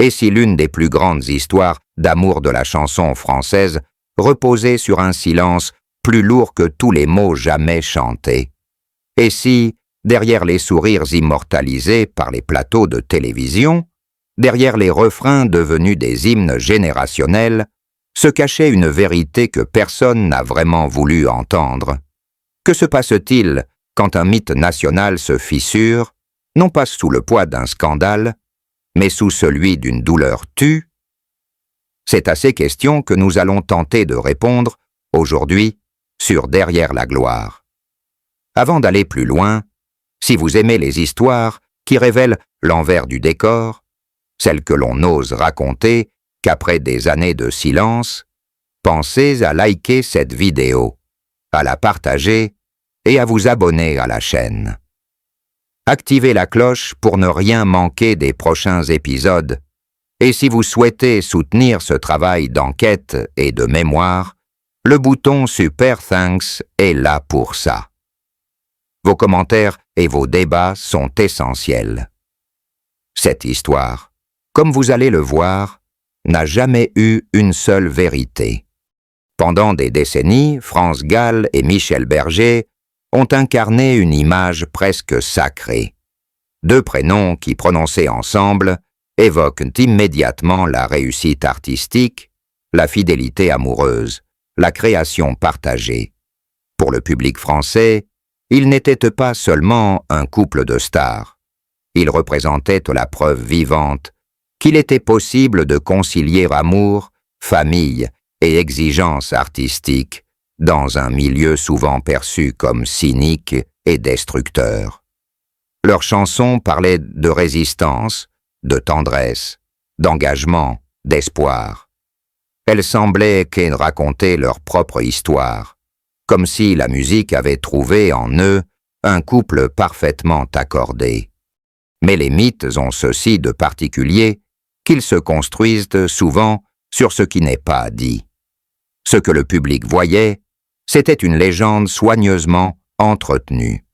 et si l'une des plus grandes histoires d'amour de la chanson française reposait sur un silence plus lourd que tous les mots jamais chantés? Et si, derrière les sourires immortalisés par les plateaux de télévision, derrière les refrains devenus des hymnes générationnels, se cachait une vérité que personne n'a vraiment voulu entendre? Que se passe-t-il quand un mythe national se fissure, non pas sous le poids d'un scandale, mais sous celui d'une douleur tue? C'est à ces questions que nous allons tenter de répondre, aujourd'hui, sur Derrière la gloire. Avant d'aller plus loin, si vous aimez les histoires qui révèlent l'envers du décor, celles que l'on n'ose raconter qu'après des années de silence, pensez à liker cette vidéo, à la partager et à vous abonner à la chaîne. Activez la cloche pour ne rien manquer des prochains épisodes, et si vous souhaitez soutenir ce travail d'enquête et de mémoire, le bouton Super Thanks est là pour ça. Vos commentaires et vos débats sont essentiels. Cette histoire, comme vous allez le voir, n'a jamais eu une seule vérité. Pendant des décennies, France Gall et Michel Berger ont incarné une image presque sacrée. Deux prénoms qui, prononcés ensemble, évoquent immédiatement la réussite artistique, la fidélité amoureuse, la création partagée. Pour le public français, ils n'étaient pas seulement un couple de stars. Ils représentaient la preuve vivante qu'il était possible de concilier amour, famille et exigence artistique dans un milieu souvent perçu comme cynique et destructeur. Leurs chansons parlaient de résistance, de tendresse, d'engagement, d'espoir. Elles semblaient qu'elles racontaient leur propre histoire, comme si la musique avait trouvé en eux un couple parfaitement accordé. Mais les mythes ont ceci de particulier qu'ils se construisent souvent sur ce qui n'est pas dit. Ce que le public voyait, c'était une légende soigneusement entretenue.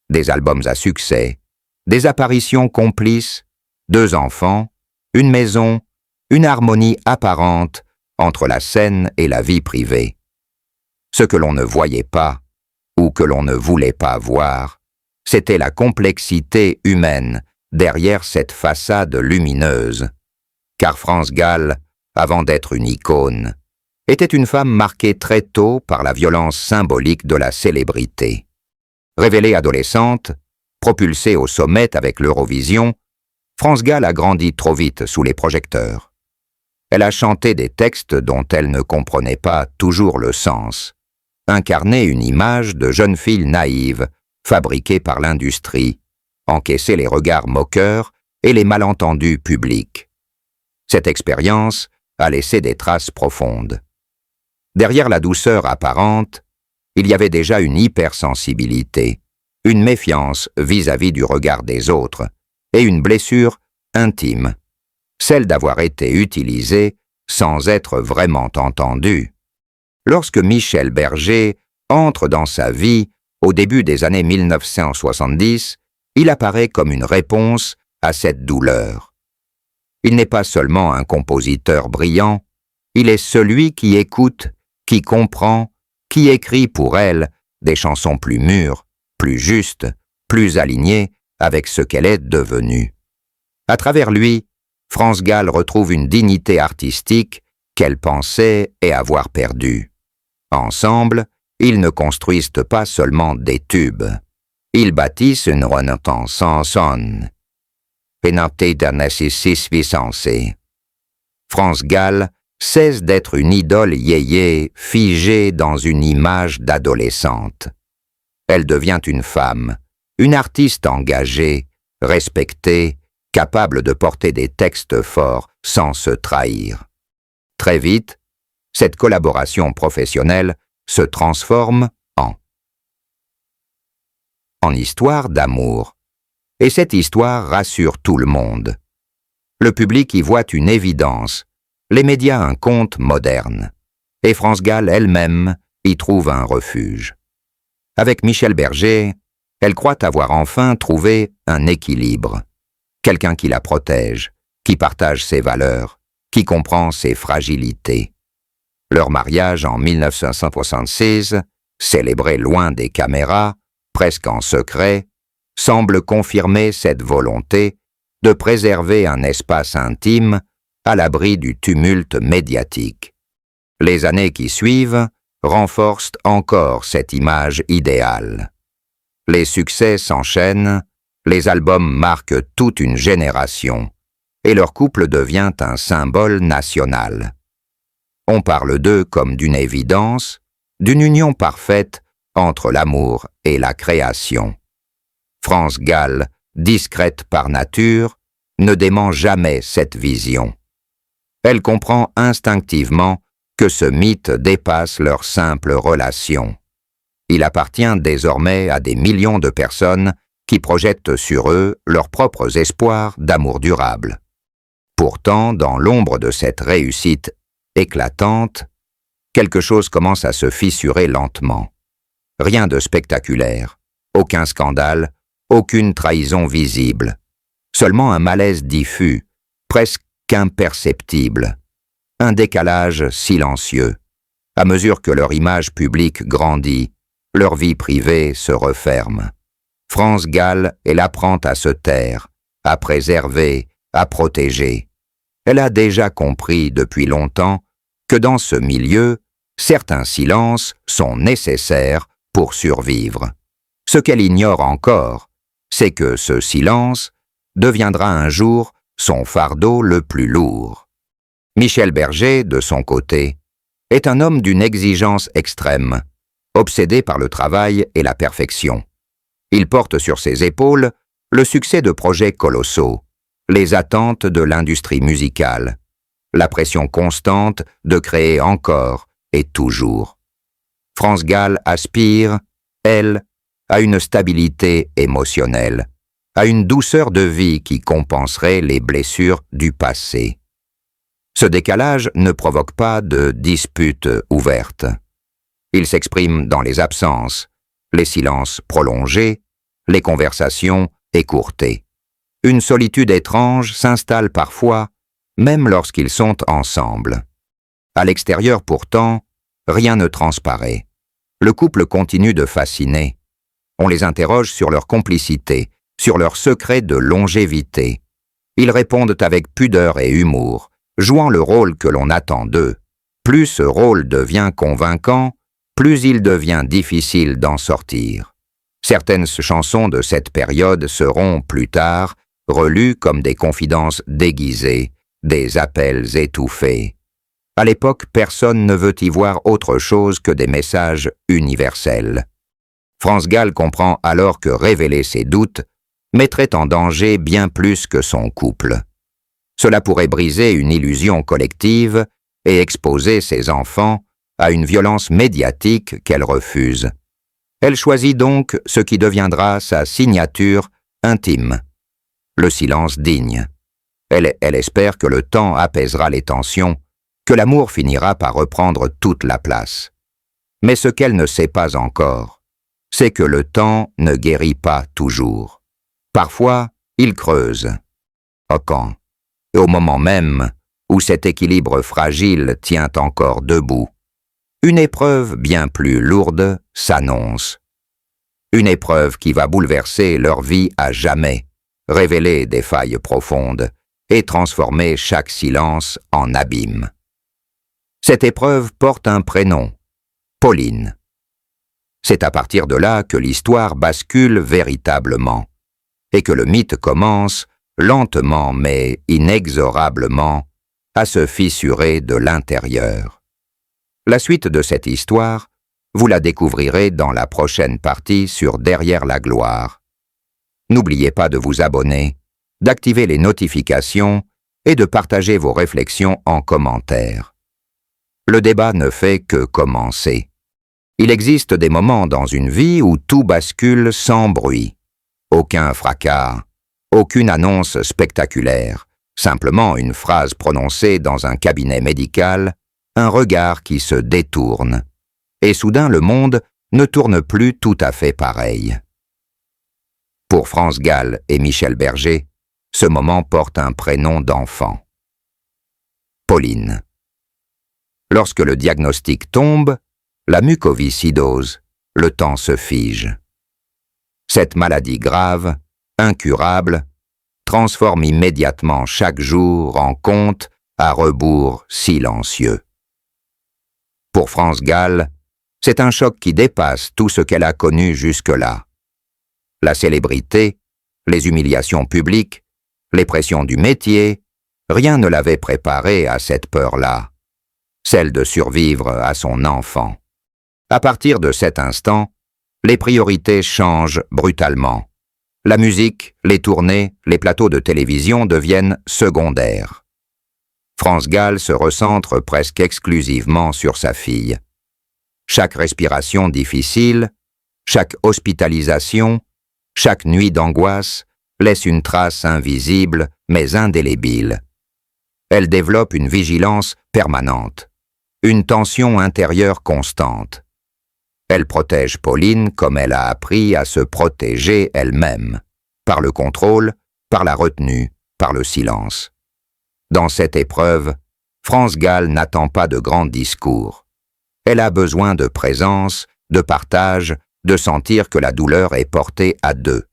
Des albums à succès, des apparitions complices, 2 enfants, une maison, une harmonie apparente entre la scène et la vie privée. Ce que l'on ne voyait pas, ou que l'on ne voulait pas voir, c'était la complexité humaine derrière cette façade lumineuse. Car France Gall, avant d'être une icône, était une femme marquée très tôt par la violence symbolique de la célébrité. Révélée adolescente, propulsée au sommet avec l'Eurovision, France Gall a grandi trop vite sous les projecteurs. Elle a chanté des textes dont elle ne comprenait pas toujours le sens, incarné une image de jeune fille naïve, fabriquée par l'industrie, encaissé les regards moqueurs et les malentendus publics. Cette expérience a laissé des traces profondes. Derrière la douceur apparente, il y avait déjà une hypersensibilité, une méfiance vis-à-vis du regard des autres et une blessure intime, celle d'avoir été utilisée sans être vraiment entendue. Lorsque Michel Berger entre dans sa vie au début des années 1970, il apparaît comme une réponse à cette douleur. Il n'est pas seulement un compositeur brillant, il est celui qui écoute, qui comprend, qui écrit pour elle des chansons plus mûres, plus justes, plus alignées avec ce qu'elle est devenue. À travers lui, France Gall retrouve une dignité artistique qu'elle pensait et avoir perdue. Ensemble, ils ne construisent pas seulement des tubes. Ils bâtissent une renaissance ensemble. Pénalité d'un sensé. France Gall cesse d'être une idole yéyé figée dans une image d'adolescente. Elle devient une femme, une artiste engagée, respectée, capable de porter des textes forts sans se trahir. Très vite, cette collaboration professionnelle se transforme en histoire d'amour. Et cette histoire rassure tout le monde. Le public y voit une évidence, les médias un conte moderne, et France Gall elle-même y trouve un refuge. Avec Michel Berger, elle croit avoir enfin trouvé un équilibre, quelqu'un qui la protège, qui partage ses valeurs, qui comprend ses fragilités. Leur mariage en 1976, célébré loin des caméras, presque en secret, semble confirmer cette volonté de préserver un espace intime à l'abri du tumulte médiatique. Les années qui suivent renforcent encore cette image idéale. Les succès s'enchaînent, les albums marquent toute une génération, et leur couple devient un symbole national. On parle d'eux comme d'une évidence, d'une union parfaite entre l'amour et la création. France Gall, discrète par nature, ne dément jamais cette vision. Elle comprend instinctivement que ce mythe dépasse leur simple relation. Il appartient désormais à des millions de personnes qui projettent sur eux leurs propres espoirs d'amour durable. Pourtant, dans l'ombre de cette réussite éclatante, quelque chose commence à se fissurer lentement. Rien de spectaculaire, aucun scandale, aucune trahison visible. Seulement un malaise diffus, presque imperceptible. Un décalage silencieux. À mesure que leur image publique grandit, leur vie privée se referme. France Gall, elle apprend à se taire, à préserver, à protéger. Elle a déjà compris depuis longtemps que dans ce milieu, certains silences sont nécessaires pour survivre. Ce qu'elle ignore encore, c'est que ce silence deviendra un jour son fardeau le plus lourd. Michel Berger, de son côté, est un homme d'une exigence extrême, obsédé par le travail et la perfection. Il porte sur ses épaules le succès de projets colossaux, les attentes de l'industrie musicale, la pression constante de créer encore et toujours. France Gall aspire, elle, à une stabilité émotionnelle, à une douceur de vie qui compenserait les blessures du passé. Ce décalage ne provoque pas de disputes ouvertes. Il s'exprime dans les absences, les silences prolongés, les conversations écourtées. Une solitude étrange s'installe parfois, même lorsqu'ils sont ensemble. À l'extérieur pourtant, rien ne transparaît. Le couple continue de fasciner. On les interroge sur leur complicité, sur leur secret de longévité. Ils répondent avec pudeur et humour, jouant le rôle que l'on attend d'eux. Plus ce rôle devient convaincant, plus il devient difficile d'en sortir. Certaines chansons de cette période seront, plus tard, relues comme des confidences déguisées, des appels étouffés. À l'époque, personne ne veut y voir autre chose que des messages universels. France Gall comprend alors que révéler ses doutes mettrait en danger bien plus que son couple. Cela pourrait briser une illusion collective et exposer ses enfants à une violence médiatique qu'elle refuse. Elle choisit donc ce qui deviendra sa signature intime, le silence digne. Elle espère que le temps apaisera les tensions, que l'amour finira par reprendre toute la place. Mais ce qu'elle ne sait pas encore, c'est que le temps ne guérit pas toujours. Parfois, il creuse. Au camp, et au moment même où cet équilibre fragile tient encore debout, une épreuve bien plus lourde s'annonce. Une épreuve qui va bouleverser leur vie à jamais, révéler des failles profondes et transformer chaque silence en abîme. Cette épreuve porte un prénom, Pauline. C'est à partir de là que l'histoire bascule véritablement, et que le mythe commence, lentement mais inexorablement, à se fissurer de l'intérieur. La suite de cette histoire, vous la découvrirez dans la prochaine partie sur Derrière la gloire. N'oubliez pas de vous abonner, d'activer les notifications et de partager vos réflexions en commentaire. Le débat ne fait que commencer. Il existe des moments dans une vie où tout bascule sans bruit. Aucun fracas, aucune annonce spectaculaire, simplement une phrase prononcée dans un cabinet médical, un regard qui se détourne. Et soudain le monde ne tourne plus tout à fait pareil. Pour France Gall et Michel Berger, ce moment porte un prénom d'enfant. Pauline. Lorsque le diagnostic tombe, la mucoviscidose, le temps se fige. Cette maladie grave, incurable, transforme immédiatement chaque jour en conte à rebours silencieux. Pour France Gall, c'est un choc qui dépasse tout ce qu'elle a connu jusque-là. La célébrité, les humiliations publiques, les pressions du métier, rien ne l'avait préparée à cette peur-là, celle de survivre à son enfant. À partir de cet instant, les priorités changent brutalement. La musique, les tournées, les plateaux de télévision deviennent secondaires. France Gall se recentre presque exclusivement sur sa fille. Chaque respiration difficile, chaque hospitalisation, chaque nuit d'angoisse laisse une trace invisible mais indélébile. Elle développe une vigilance permanente, une tension intérieure constante. Elle protège Pauline comme elle a appris à se protéger elle-même, par le contrôle, par la retenue, par le silence. Dans cette épreuve, France Gall n'attend pas de grands discours. Elle a besoin de présence, de partage, de sentir que la douleur est portée à deux.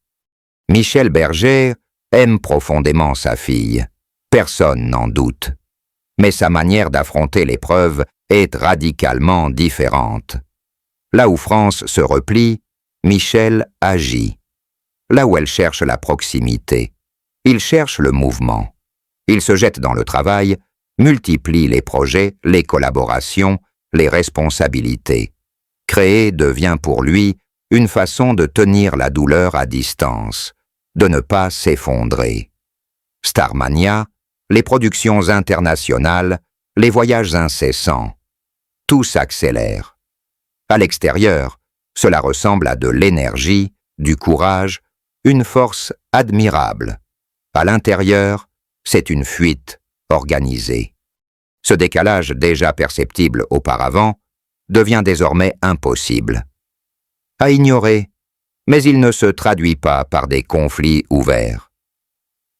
Michel Berger aime profondément sa fille, personne n'en doute. Mais sa manière d'affronter l'épreuve est radicalement différente. Là où France se replie, Michel agit. Là où elle cherche la proximité, il cherche le mouvement. Il se jette dans le travail, multiplie les projets, les collaborations, les responsabilités. Créer devient pour lui une façon de tenir la douleur à distance, de ne pas s'effondrer. Starmania, les productions internationales, les voyages incessants, tout s'accélère. À l'extérieur, cela ressemble à de l'énergie, du courage, une force admirable. À l'intérieur, c'est une fuite organisée. Ce décalage déjà perceptible auparavant devient désormais impossible. À ignorer, mais il ne se traduit pas par des conflits ouverts.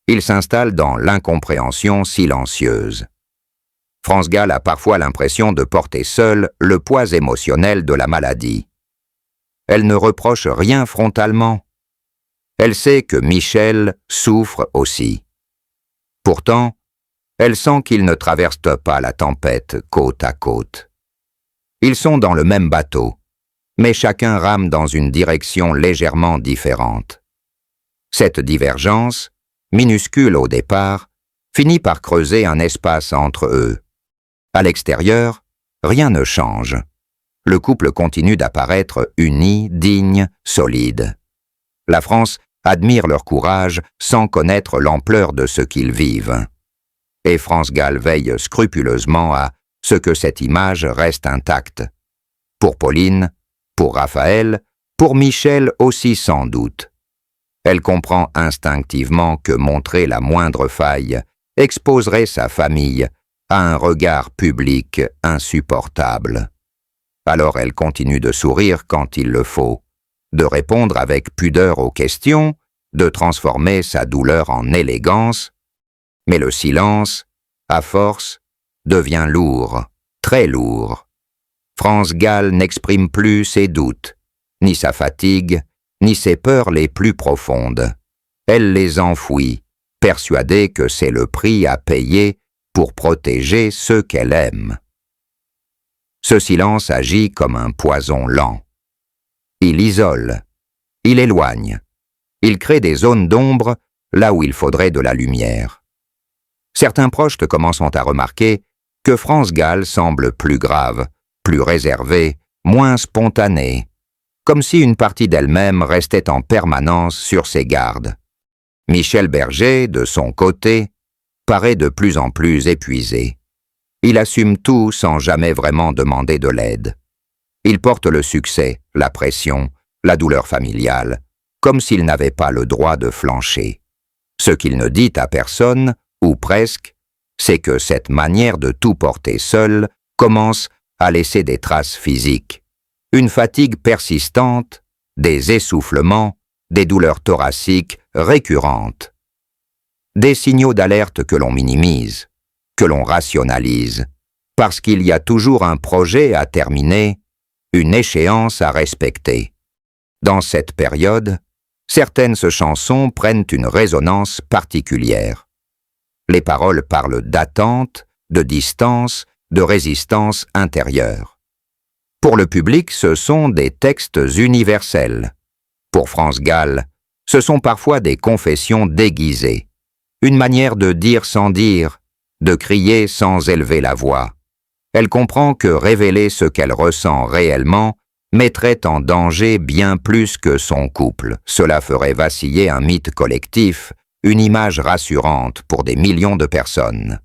Il s'installe dans l'incompréhension silencieuse. France Gall a parfois l'impression de porter seule le poids émotionnel de la maladie. Elle ne reproche rien frontalement. Elle sait que Michel souffre aussi. Pourtant, elle sent qu'ils ne traversent pas la tempête côte à côte. Ils sont dans le même bateau, mais chacun rame dans une direction légèrement différente. Cette divergence, minuscule au départ, finit par creuser un espace entre eux. À l'extérieur, rien ne change. Le couple continue d'apparaître uni, digne, solide. La France admire leur courage sans connaître l'ampleur de ce qu'ils vivent. Et France Gall veille scrupuleusement à ce que cette image reste intacte. Pour Pauline, pour Raphaël, pour Michel aussi sans doute. Elle comprend instinctivement que montrer la moindre faille exposerait sa famille à un regard public insupportable. Alors elle continue de sourire quand il le faut, de répondre avec pudeur aux questions, de transformer sa douleur en élégance, mais le silence, à force, devient lourd, très lourd. France Gall n'exprime plus ses doutes, ni sa fatigue, ni ses peurs les plus profondes. Elle les enfouit, persuadée que c'est le prix à payer pour protéger ceux qu'elle aime. Ce silence agit comme un poison lent. Il isole, il éloigne, il crée des zones d'ombre là où il faudrait de la lumière. Certains proches commencent à remarquer que France Gall semble plus grave, plus réservée, moins spontanée, comme si une partie d'elle-même restait en permanence sur ses gardes. Michel Berger, de son côté, paraît de plus en plus épuisé. Il assume tout sans jamais vraiment demander de l'aide. Il porte le succès, la pression, la douleur familiale, comme s'il n'avait pas le droit de flancher. Ce qu'il ne dit à personne, ou presque, c'est que cette manière de tout porter seul commence à laisser des traces physiques, une fatigue persistante, des essoufflements, des douleurs thoraciques récurrentes. des signaux d'alerte que l'on minimise, que l'on rationalise, parce qu'il y a toujours un projet à terminer, une échéance à respecter. Dans cette période, certaines chansons prennent une résonance particulière. Les paroles parlent d'attente, de distance, de résistance intérieure. Pour le public, ce sont des textes universels. Pour France Gall, ce sont parfois des confessions déguisées, une manière de dire sans dire, de crier sans élever la voix. Elle comprend que révéler ce qu'elle ressent réellement mettrait en danger bien plus que son couple. Cela ferait vaciller un mythe collectif, une image rassurante pour des millions de personnes.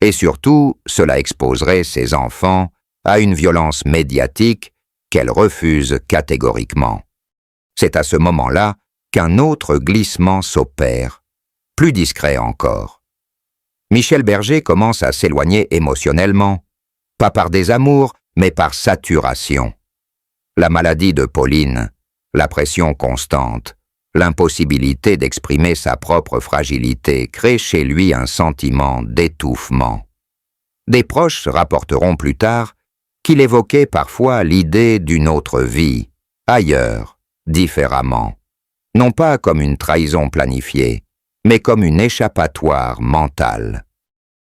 Et surtout, cela exposerait ses enfants à une violence médiatique qu'elle refuse catégoriquement. C'est à ce moment-là qu'un autre glissement s'opère, plus discret encore. Michel Berger commence à s'éloigner émotionnellement, pas par désamour, mais par saturation. La maladie de Pauline, la pression constante, l'impossibilité d'exprimer sa propre fragilité créent chez lui un sentiment d'étouffement. Des proches rapporteront plus tard qu'il évoquait parfois l'idée d'une autre vie, ailleurs, différemment, non pas comme une trahison planifiée, mais comme une échappatoire mentale.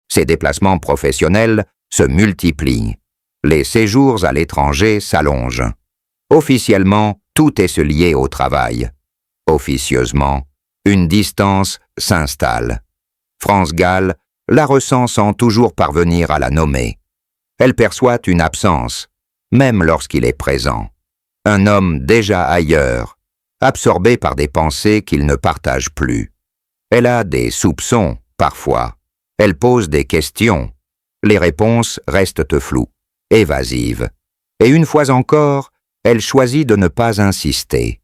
Ses déplacements professionnels se multiplient, les séjours à l'étranger s'allongent. Officiellement, tout est lié au travail. Officieusement, une distance s'installe. France Gall la ressent sans toujours parvenir à la nommer. Elle perçoit une absence, même lorsqu'il est présent. Un homme déjà ailleurs, absorbé par des pensées qu'il ne partage plus. Elle a des soupçons, parfois. Elle pose des questions. Les réponses restent floues, évasives. Et une fois encore, elle choisit de ne pas insister.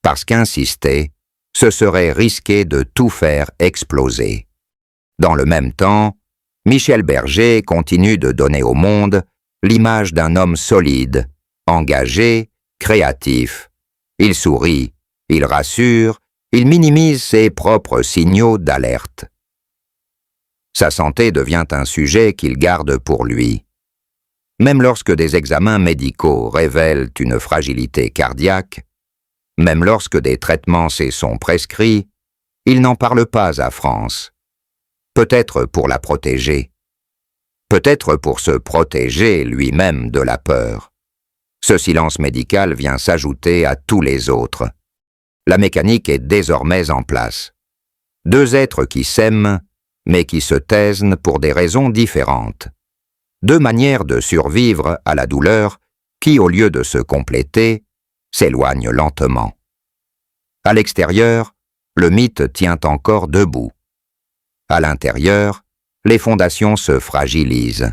Parce qu'insister, ce serait risquer de tout faire exploser. Dans le même temps, Michel Berger continue de donner au monde l'image d'un homme solide, engagé, créatif. Il sourit, il rassure, il minimise ses propres signaux d'alerte. Sa santé devient un sujet qu'il garde pour lui. Même lorsque des examens médicaux révèlent une fragilité cardiaque, même lorsque des traitements s'y sont prescrits, il n'en parle pas à France. Peut-être pour la protéger. Peut-être pour se protéger lui-même de la peur. Ce silence médical vient s'ajouter à tous les autres. La mécanique est désormais en place. Deux êtres qui s'aiment, mais qui se taisent pour des raisons différentes. Deux manières de survivre à la douleur qui, au lieu de se compléter, s'éloignent lentement. À l'extérieur, le mythe tient encore debout. À l'intérieur, les fondations se fragilisent.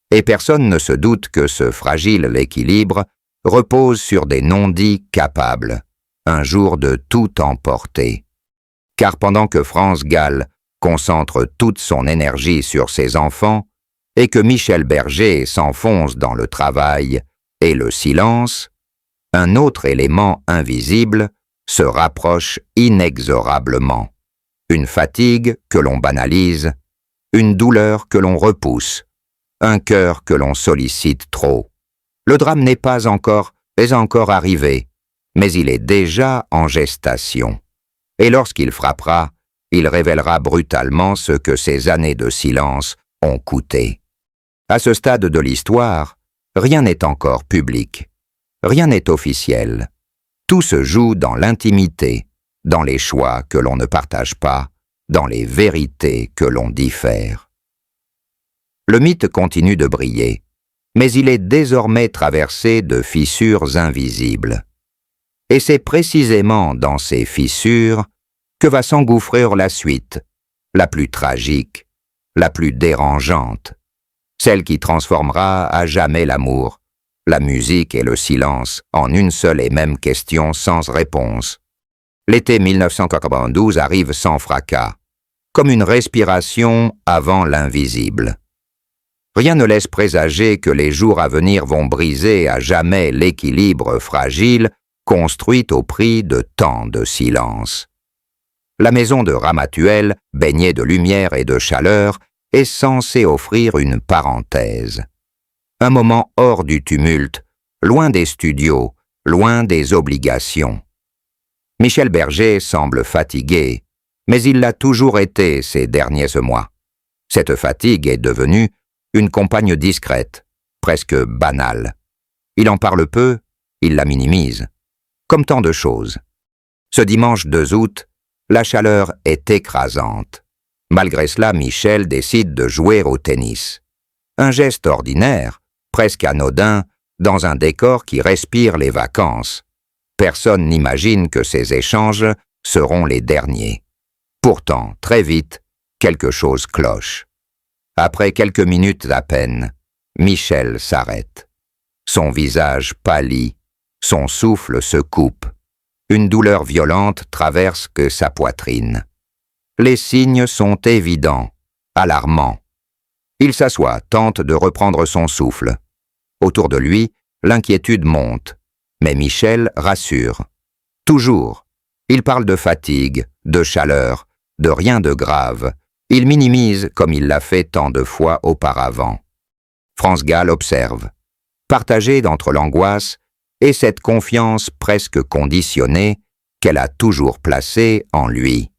Et personne ne se doute que ce fragile équilibre repose sur des non-dits capables, un jour de tout emporter. Car pendant que France Gall concentre toute son énergie sur ses enfants, et que Michel Berger s'enfonce dans le travail et le silence, un autre élément invisible se rapproche inexorablement. Une fatigue que l'on banalise, une douleur que l'on repousse, un cœur que l'on sollicite trop. Le drame n'est pas encore arrivé, mais il est déjà en gestation. Et lorsqu'il frappera, il révélera brutalement ce que ces années de silence ont coûté. À ce stade de l'histoire, rien n'est encore public, rien n'est officiel. Tout se joue dans l'intimité, dans les choix que l'on ne partage pas, dans les vérités que l'on diffère. Le mythe continue de briller, mais il est désormais traversé de fissures invisibles. Et c'est précisément dans ces fissures que va s'engouffrer la suite, la plus tragique, la plus dérangeante, celle qui transformera à jamais l'amour, la musique et le silence en une seule et même question sans réponse. L'été 1992 arrive sans fracas, comme une respiration avant l'invisible. Rien ne laisse présager que les jours à venir vont briser à jamais l'équilibre fragile construit au prix de tant de silence. la maison de Ramatuelle, baignée de lumière et de chaleur, est censée offrir une parenthèse. Un moment hors du tumulte, loin des studios, loin des obligations. Michel Berger semble fatigué, mais il l'a toujours été ces derniers mois. Cette fatigue est devenue une compagne discrète, presque banale. Il en parle peu, il la minimise. Comme tant de choses. Ce dimanche 2 août, la chaleur est écrasante. Malgré cela, Michel décide de jouer au tennis. Un geste ordinaire, presque anodin, dans un décor qui respire les vacances. Personne n'imagine que ces échanges seront les derniers. Pourtant, très vite, quelque chose cloche. Après quelques minutes à peine, Michel s'arrête. Son visage pâlit, son souffle se coupe. Une douleur violente traverse que sa poitrine. Les signes sont évidents, alarmants. Il s'assoit, tente de reprendre son souffle. Autour de lui, l'inquiétude monte. Mais Michel rassure. Toujours. Il parle de fatigue, de chaleur, de rien de grave. Il minimise comme il l'a fait tant de fois auparavant. France Gall observe. Partagée entre l'angoisse et cette confiance presque conditionnée qu'elle a toujours placée en lui.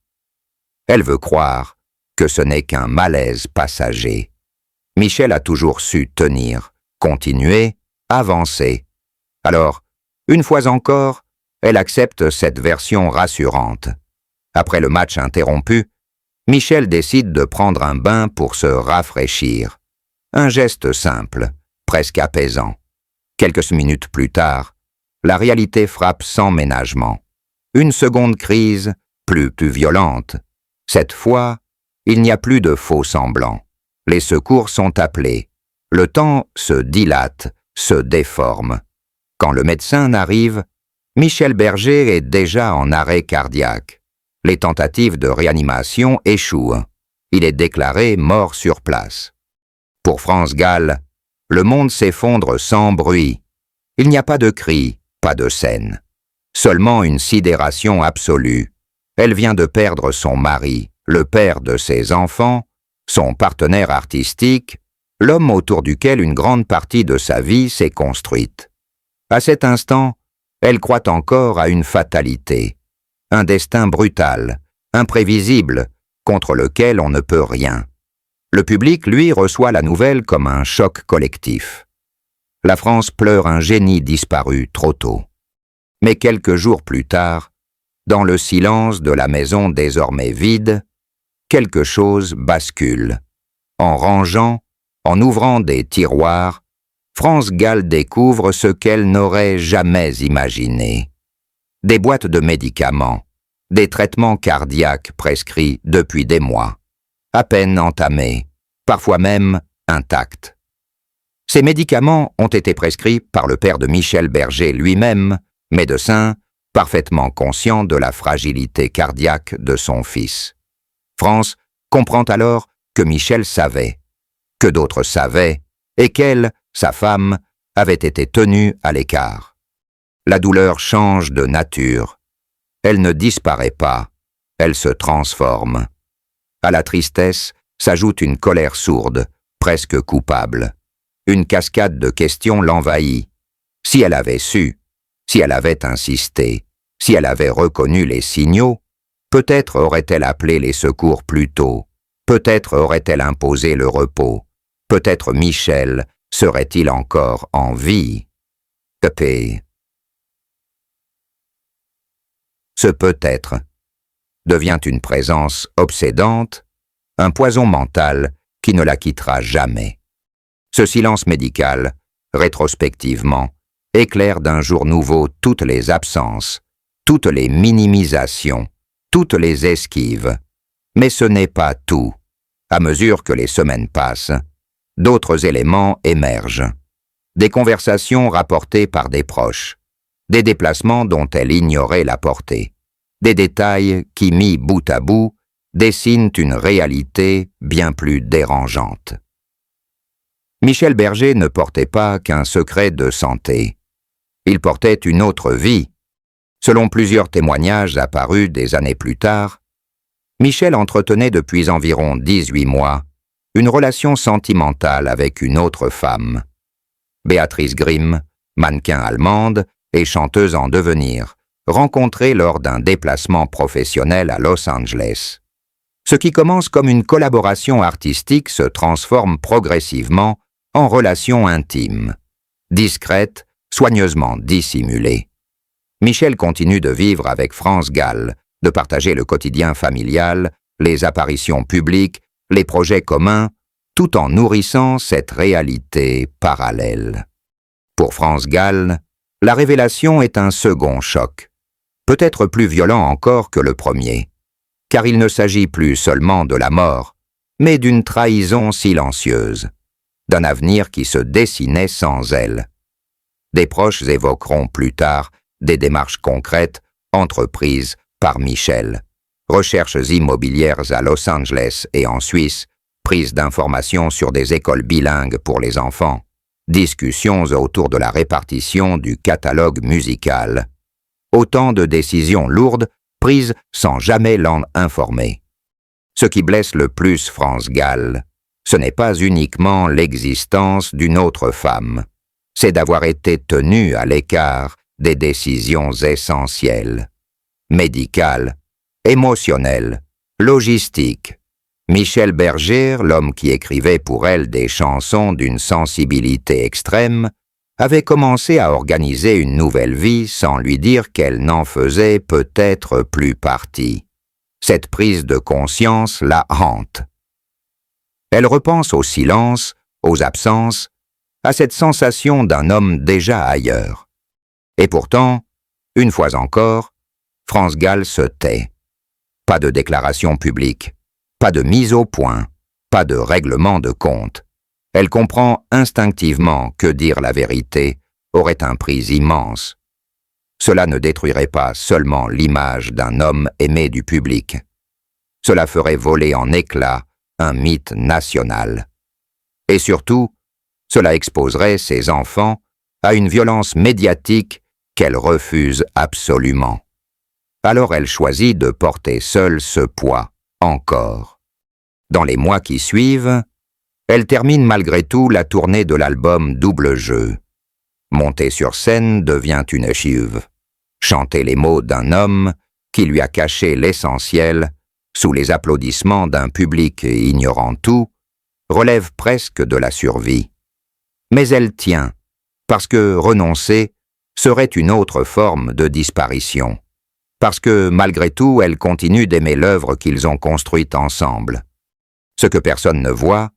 Elle veut croire que ce n'est qu'un malaise passager. Michel a toujours su tenir, continuer, avancer. Alors, une fois encore, elle accepte cette version rassurante. Après le match interrompu, Michel décide de prendre un bain pour se rafraîchir. Un geste simple, presque apaisant. Quelques minutes plus tard, la réalité frappe sans ménagement. Une seconde crise, plus violente. Cette fois, il n'y a plus de faux semblants. Les secours sont appelés. Le temps se dilate, se déforme. Quand le médecin arrive, Michel Berger est déjà en arrêt cardiaque. Les tentatives de réanimation échouent. Il est déclaré mort sur place. Pour France Gall, le monde s'effondre sans bruit. Il n'y a pas de cris, pas de scène. Seulement une sidération absolue. Elle vient de perdre son mari, le père de ses enfants, son partenaire artistique, l'homme autour duquel une grande partie de sa vie s'est construite. À cet instant, elle croit encore à une fatalité, un destin brutal, imprévisible, contre lequel on ne peut rien. Le public, lui, reçoit la nouvelle comme un choc collectif. La France pleure un génie disparu trop tôt. Mais quelques jours plus tard, dans le silence de la maison désormais vide, quelque chose bascule. En rangeant, en ouvrant des tiroirs, France Gall découvre ce qu'elle n'aurait jamais imaginé. Des boîtes de médicaments, des traitements cardiaques prescrits depuis des mois, à peine entamés, parfois même intacts. Ces médicaments ont été prescrits par le père de Michel Berger lui-même, médecin, parfaitement conscient de la fragilité cardiaque de son fils. France comprend alors que Michel savait, que d'autres savaient, et qu'elle, sa femme, avait été tenue à l'écart. La douleur change de nature. Elle ne disparaît pas, elle se transforme. À la tristesse s'ajoute une colère sourde, presque coupable. Une cascade de questions l'envahit. Si elle avait su, si elle avait insisté, si elle avait reconnu les signaux, peut-être aurait-elle appelé les secours plus tôt, peut-être aurait-elle imposé le repos, peut-être Michel serait-il encore en vie. Ce peut-être devient une présence obsédante, un poison mental qui ne la quittera jamais. Ce silence médical, rétrospectivement, éclaire d'un jour nouveau toutes les absences, toutes les minimisations, toutes les esquives. Mais ce n'est pas tout. À mesure que les semaines passent, d'autres éléments émergent. Des conversations rapportées par des proches, des déplacements dont elle ignorait la portée, des détails qui, mis bout à bout, dessinent une réalité bien plus dérangeante. Michel Berger ne portait pas qu'un secret de santé. Il portait une autre vie. Selon plusieurs témoignages apparus des années plus tard, Michel entretenait depuis environ 18 mois une relation sentimentale avec une autre femme. Béatrice Grimm, mannequin allemande et chanteuse en devenir, rencontrée lors d'un déplacement professionnel à Los Angeles. Ce qui commence comme une collaboration artistique se transforme progressivement en relation intime, discrète, soigneusement dissimulée. Michel continue de vivre avec France Gall, de partager le quotidien familial, les apparitions publiques, les projets communs, tout en nourrissant cette réalité parallèle. Pour France Gall, la révélation est un second choc, peut-être plus violent encore que le premier, car il ne s'agit plus seulement de la mort, mais d'une trahison silencieuse, d'un avenir qui se dessinait sans elle. Des proches évoqueront plus tard des démarches concrètes entreprises par Michel, recherches immobilières à Los Angeles et en Suisse, prise d'informations sur des écoles bilingues pour les enfants, discussions autour de la répartition du catalogue musical. Autant de décisions lourdes prises sans jamais l'en informer. Ce qui blesse le plus France Gall, ce n'est pas uniquement l'existence d'une autre femme, c'est d'avoir été tenu à l'écart des décisions essentielles, médicales, émotionnelles, logistiques. Michel Berger, l'homme qui écrivait pour elle des chansons d'une sensibilité extrême, avait commencé à organiser une nouvelle vie sans lui dire qu'elle n'en faisait peut-être plus partie. Cette prise de conscience la hante. Elle repense au silence, aux absences, à cette sensation d'un homme déjà ailleurs. Et pourtant, une fois encore, France Gall se tait. Pas de déclaration publique, pas de mise au point, pas de règlement de compte. Elle comprend instinctivement que dire la vérité aurait un prix immense. Cela ne détruirait pas seulement l'image d'un homme aimé du public. Cela ferait voler en éclats un mythe national. Et surtout, cela exposerait ses enfants à une violence médiatique qu'elle refuse absolument. Alors elle choisit de porter seule ce poids, encore. Dans les mois qui suivent, elle termine malgré tout la tournée de l'album Double Jeu. Monter sur scène devient une échive. Chanter les mots d'un homme qui lui a caché l'essentiel sous les applaudissements d'un public ignorant tout relève presque de la survie. Mais elle tient, parce que renoncer serait une autre forme de disparition. Parce que, malgré tout, elle continue d'aimer l'œuvre qu'ils ont construite ensemble. Ce que personne ne voit,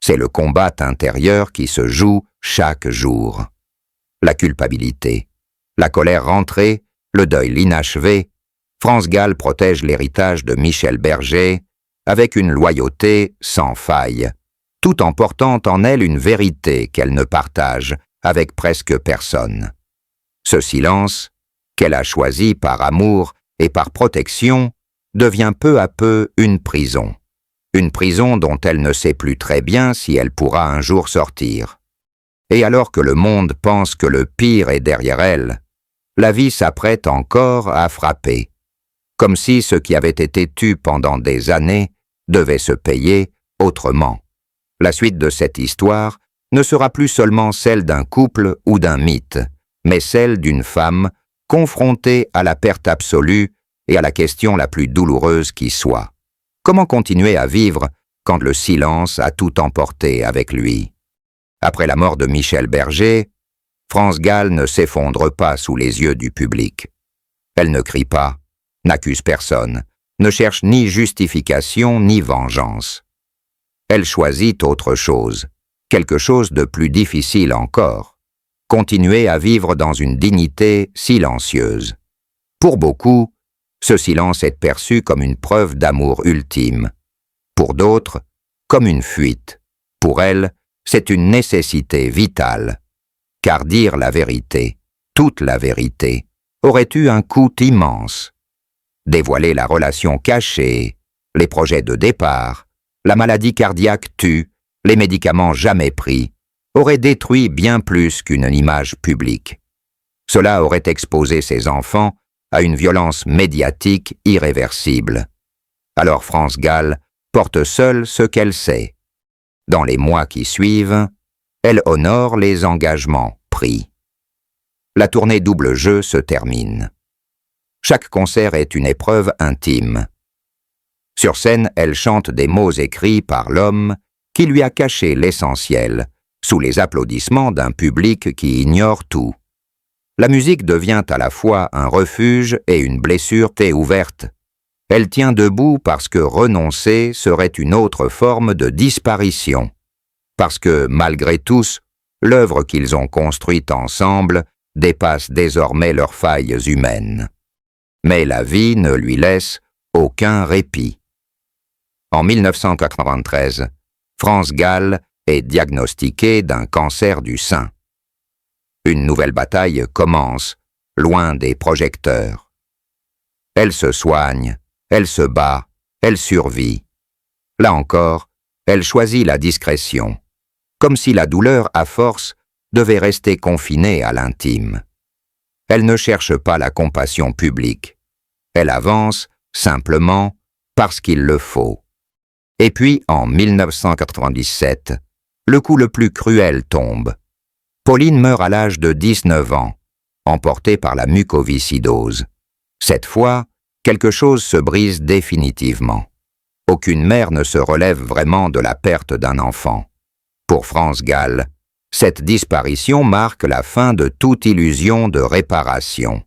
c'est le combat intérieur qui se joue chaque jour. La culpabilité, la colère rentrée, le deuil inachevé, France Gall protège l'héritage de Michel Berger avec une loyauté sans faille, tout en portant en elle une vérité qu'elle ne partage avec presque personne. Ce silence, qu'elle a choisi par amour et par protection, devient peu à peu une prison dont elle ne sait plus très bien si elle pourra un jour sortir. Et alors que le monde pense que le pire est derrière elle, la vie s'apprête encore à frapper, comme si ce qui avait été tu pendant des années devait se payer autrement. La suite de cette histoire ne sera plus seulement celle d'un couple ou d'un mythe, mais celle d'une femme confrontée à la perte absolue et à la question la plus douloureuse qui soit. Comment continuer à vivre quand le silence a tout emporté avec lui? Après la mort de Michel Berger, France Gall ne s'effondre pas sous les yeux du public. Elle ne crie pas, n'accuse personne, ne cherche ni justification ni vengeance. Elle choisit autre chose, quelque chose de plus difficile encore, continuer à vivre dans une dignité silencieuse. Pour beaucoup, ce silence est perçu comme une preuve d'amour ultime. Pour d'autres, comme une fuite. Pour elle, c'est une nécessité vitale. Car dire la vérité, toute la vérité, aurait eu un coût immense. Dévoiler la relation cachée, les projets de départ, la maladie cardiaque tue, les médicaments jamais pris, aurait détruit bien plus qu'une image publique. Cela aurait exposé ses enfants à une violence médiatique irréversible. Alors France Gall porte seule ce qu'elle sait. Dans les mois qui suivent, elle honore les engagements pris. La tournée double jeu se termine. Chaque concert est une épreuve intime. Sur scène, elle chante des mots écrits par l'homme qui lui a caché l'essentiel, sous les applaudissements d'un public qui ignore tout. La musique devient à la fois un refuge et une blessure ouverte. Elle tient debout parce que renoncer serait une autre forme de disparition. Parce que, malgré tous, l'œuvre qu'ils ont construite ensemble dépasse désormais leurs failles humaines. Mais la vie ne lui laisse aucun répit. En 1993, France Gall est diagnostiquée d'un cancer du sein. Une nouvelle bataille commence, loin des projecteurs. Elle se soigne, elle se bat, elle survit. Là encore, elle choisit la discrétion, comme si la douleur, à force, devait rester confinée à l'intime. Elle ne cherche pas la compassion publique. Elle avance, simplement, parce qu'il le faut. Et puis, en 1997, le coup le plus cruel tombe. Pauline meurt à l'âge de 19 ans, emportée par la mucoviscidose. Cette fois, quelque chose se brise définitivement. Aucune mère ne se relève vraiment de la perte d'un enfant. Pour France Gall, cette disparition marque la fin de toute illusion de réparation.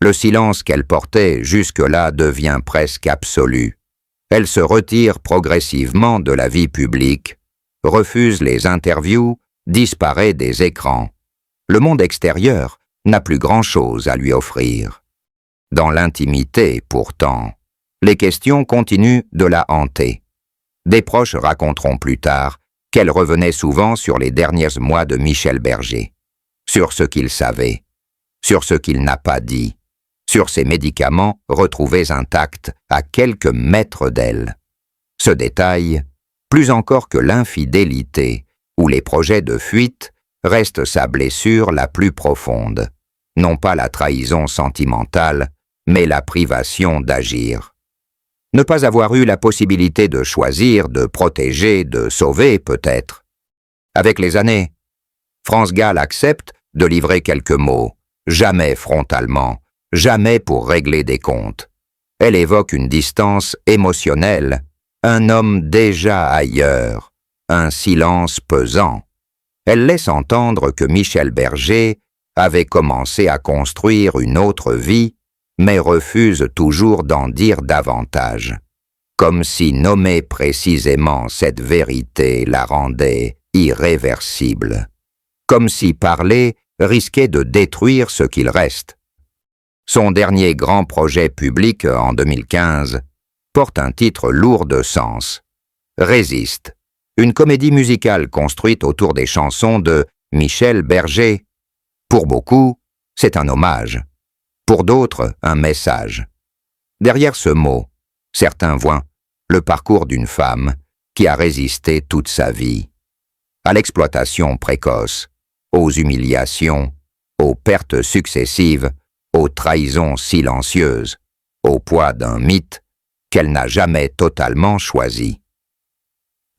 Le silence qu'elle portait jusque-là devient presque absolu. Elle se retire progressivement de la vie publique, refuse les interviews, disparaît des écrans. Le monde extérieur n'a plus grand-chose à lui offrir. Dans l'intimité, pourtant, les questions continuent de la hanter. Des proches raconteront plus tard qu'elle revenait souvent sur les derniers mois de Michel Berger, sur ce qu'il savait, sur ce qu'il n'a pas dit, sur ses médicaments retrouvés intacts à quelques mètres d'elle. Ce détail, plus encore que l'infidélité ou les projets de fuite, reste sa blessure la plus profonde. Non pas la trahison sentimentale, mais la privation d'agir. Ne pas avoir eu la possibilité de choisir, de protéger, de sauver peut-être. Avec les années, France Gall accepte de livrer quelques mots, jamais frontalement, jamais pour régler des comptes. Elle évoque une distance émotionnelle, un homme déjà ailleurs, un silence pesant. Elle laisse entendre que Michel Berger avait commencé à construire une autre vie, mais refuse toujours d'en dire davantage, comme si nommer précisément cette vérité la rendait irréversible, comme si parler risquait de détruire ce qu'il reste. Son dernier grand projet public, en 2015, porte un titre lourd de sens. Résiste, une comédie musicale construite autour des chansons de Michel Berger. Pour beaucoup, c'est un hommage. Pour d'autres, un message. Derrière ce mot, certains voient le parcours d'une femme qui a résisté toute sa vie. À l'exploitation précoce, aux humiliations, aux pertes successives, aux trahisons silencieuses, au poids d'un mythe qu'elle n'a jamais totalement choisi.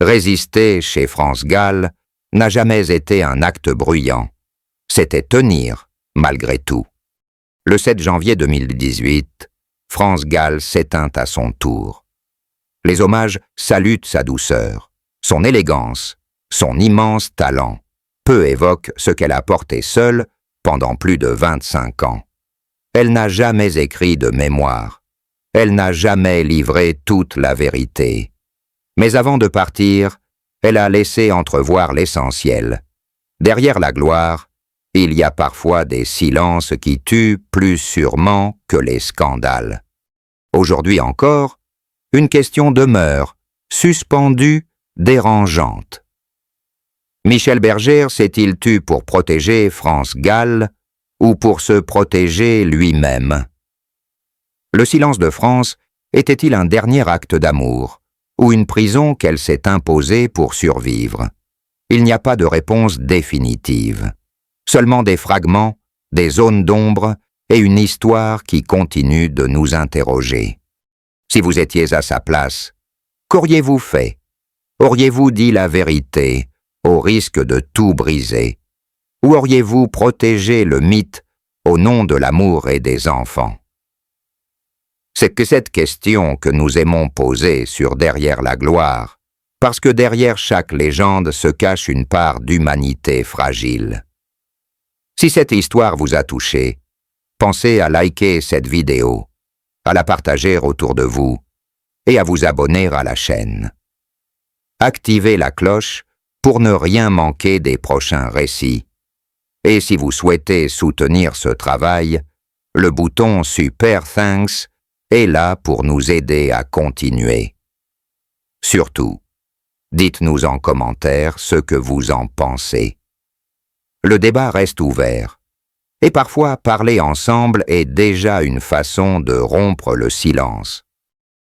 Résister chez France Gall n'a jamais été un acte bruyant. C'était tenir, malgré tout. Le 7 janvier 2018, France Gall s'éteint à son tour. Les hommages salutent sa douceur, son élégance, son immense talent. Peu évoquent ce qu'elle a porté seule pendant plus de 25 ans. Elle n'a jamais écrit de mémoire. Elle n'a jamais livré toute la vérité. Mais avant de partir, elle a laissé entrevoir l'essentiel. Derrière la gloire, il y a parfois des silences qui tuent plus sûrement que les scandales. Aujourd'hui encore, une question demeure, suspendue, dérangeante. Michel Berger s'est-il tu pour protéger France Gall ou pour se protéger lui-même? Le silence de France était-il un dernier acte d'amour ou une prison qu'elle s'est imposée pour survivre? Il n'y a pas de réponse définitive. Seulement des fragments, des zones d'ombre et une histoire qui continue de nous interroger. Si vous étiez à sa place, qu'auriez-vous fait? Auriez-vous dit la vérité, au risque de tout briser? Ou auriez-vous protégé le mythe au nom de l'amour et des enfants? C'est que cette question que nous aimons poser sur Derrière la gloire, parce que derrière chaque légende se cache une part d'humanité fragile. Si cette histoire vous a touché, pensez à liker cette vidéo, à la partager autour de vous et à vous abonner à la chaîne. Activez la cloche pour ne rien manquer des prochains récits. Et si vous souhaitez soutenir ce travail, le bouton Super Thanks est là pour nous aider à continuer. Surtout, dites-nous en commentaire ce que vous en pensez. Le débat reste ouvert, et parfois parler ensemble est déjà une façon de rompre le silence.